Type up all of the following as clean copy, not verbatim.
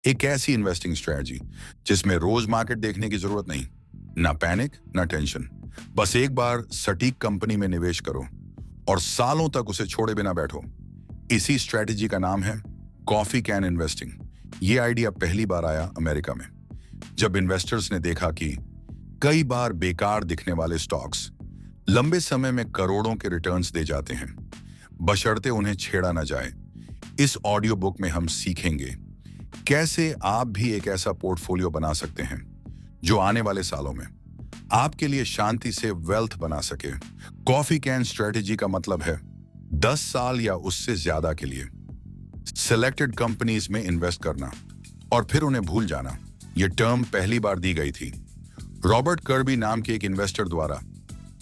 एक ऐसी investing strategy जिसमें रोज मार्केट देखने की जरूरत नहीं, ना पैनिक ना टेंशन। बस एक बार सटीक कंपनी में निवेश करो और सालों तक उसे छोड़े बिना बैठो। इसी स्ट्रेटजी का नाम है कॉफी कैन इन्वेस्टिंग। ये आइडिया पहली बार आया अमेरिका में, जब इन्वेस्टर्स ने देखा कि कई बार बेकार दिखने वाले स्टॉक्स लंबे समय में करोड़ों के रिटर्न्स दे जाते हैं, बशर्ते उन्हें छेड़ा ना जाए। इस ऑडियो बुक में हम सीखेंगे कैसे आप भी एक ऐसा पोर्टफोलियो बना सकते हैं जो आने वाले सालों में आपके लिए शांति से वेल्थ बना सके। कॉफी कैन स्ट्रेटजी का मतलब है 10 साल या उससे ज्यादा के लिए सिलेक्टेड कंपनीज में इन्वेस्ट करना और फिर उन्हें भूल जाना। यह टर्म पहली बार दी गई थी रॉबर्ट कर्बी नाम के एक इन्वेस्टर द्वारा।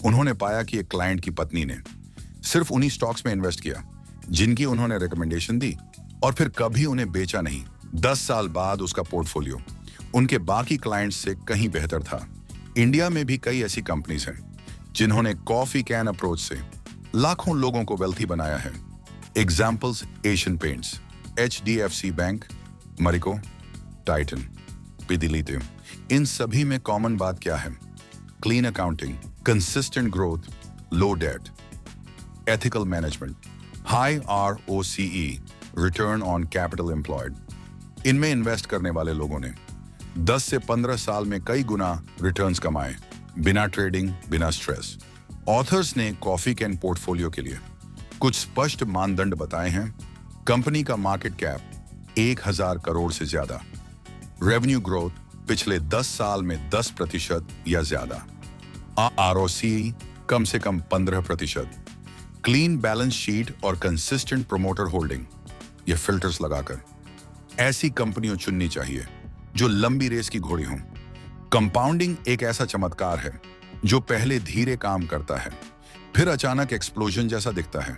उन्होंने पाया कि एक क्लाइंट की पत्नी ने सिर्फ उन्हीं स्टॉक्स में इन्वेस्ट किया जिनकी उन्होंने रिकमेंडेशन दी और फिर कभी उन्हें बेचा नहीं। 10 साल बाद उसका पोर्टफोलियो उनके बाकी क्लाइंट्स से कहीं बेहतर था। इंडिया में भी कई ऐसी कंपनीज हैं जिन्होंने कॉफी कैन अप्रोच से लाखों लोगों को वेल्थी बनाया है। Examples Asian Paints, HDFC bank, Marico, Titan, Pidilite. इन सभी में कॉमन बात क्या है? Clean accounting, consistent growth, low debt, ethical management, high ROCE, return on capital employed. इनमें इन्वेस्ट करने वाले लोगों ने 10 से 15 साल में कई गुना रिटर्न्स कमाए, बिना ट्रेडिंग, बिना स्ट्रेस। ऑथर्स ने कॉफी कैन पोर्टफोलियो के लिए कुछ स्पष्ट मानदंड बताए हैं। कंपनी का मार्केट कैप 1000 करोड़ से ज्यादा, रेवेन्यू ग्रोथ पिछले 10 साल में 10% या ज्यादा, ROCE कम से कम 15%, क्लीन बैलेंस शीट और कंसिस्टेंट प्रोमोटर होल्डिंग। ये फिल्टर्स लगाकर ऐसी कंपनियां चुननी चाहिए जो लंबी रेस की घोड़ी हों। कंपाउंडिंग एक ऐसा चमत्कार है जो पहले धीरे काम करता है, फिर अचानक एक्सप्लोजन जैसा दिखता है।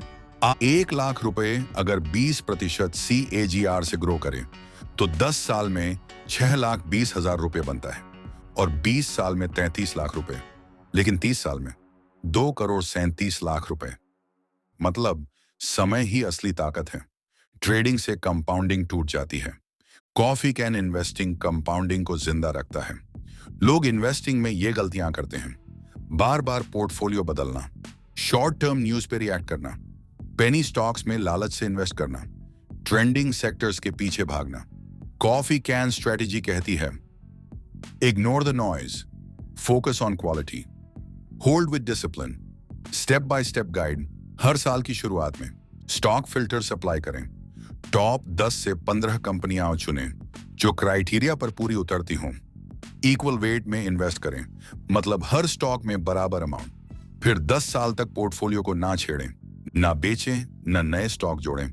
1 लाख रुपए अगर 20% CAGR से ग्रो करें तो 10 साल में 6,20,000 रुपए बनता है और 20 साल में 33 लाख रुपए, लेकिन 30 साल में 2,37,00,000 रुपए। मतलब समय ही असली ताकत है। ट्रेडिंग से कंपाउंडिंग टूट जाती है। कॉफी कैन इन्वेस्टिंग कंपाउंडिंग को जिंदा रखता है। लोग इन्वेस्टिंग में ये गलतियां करते हैं, बार बार पोर्टफोलियो बदलना, शॉर्ट टर्म न्यूज पे रिएक्ट करना, पेनी स्टॉक्स में लालच से इन्वेस्ट करना, ट्रेंडिंग सेक्टर्स के पीछे भागना। कॉफी कैन स्ट्रेटजी कहती है ignore the noise, focus on quality, hold with discipline, step by step guide. हर साल की शुरुआत में स्टॉक फिल्टर्स अप्लाई करें, टॉप 10 से 15 कंपनियां चुनें जो क्राइटेरिया पर पूरी उतरती हों। इक्वल वेट में इन्वेस्ट करें, मतलब हर स्टॉक में बराबर अमाउंट। फिर 10 साल तक पोर्टफोलियो को ना छेड़ें, ना बेचें, ना नए स्टॉक जोड़ें।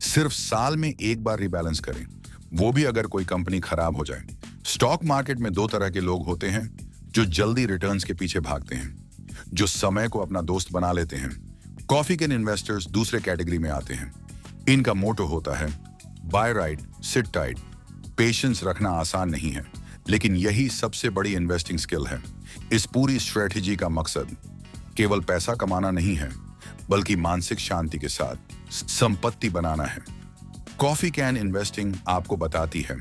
सिर्फ साल में एक बार रिबैलेंस करें, वो भी अगर कोई कंपनी खराब हो जाए। स्टॉक मार्केट में 2 तरह के लोग होते हैं, जो जल्दी रिटर्न्स के पीछे भागते हैं, जो समय को अपना दोस्त बना लेते हैं। कॉफी कैन इन्वेस्टर्स दूसरे कैटेगरी में आते हैं। इनका मोटो होता है buy right, sit tight. Patience रखना आसान नहीं है, लेकिन यही सबसे बड़ी इन्वेस्टिंग स्किल है। इस पूरी स्ट्रेटजी का मकसद केवल पैसा कमाना नहीं है, बल्कि मानसिक शांति के साथ संपत्ति बनाना है। कॉफी कैन इन्वेस्टिंग आपको बताती है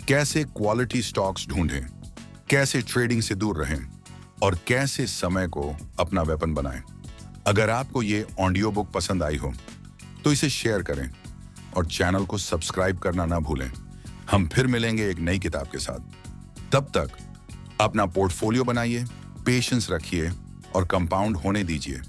कैसे क्वालिटी स्टॉक्स ढूंढें, कैसे ट्रेडिंग से दूर रहें और कैसे समय को अपना वेपन बनाएं। अगर आपको ये ऑडियो बुक पसंद आई हो तो इसे शेयर करें और चैनल को सब्सक्राइब करना ना भूलें। हम फिर मिलेंगे एक नई किताब के साथ। तब तक अपना पोर्टफोलियो बनाइए, पेशेंस रखिए और कंपाउंड होने दीजिए।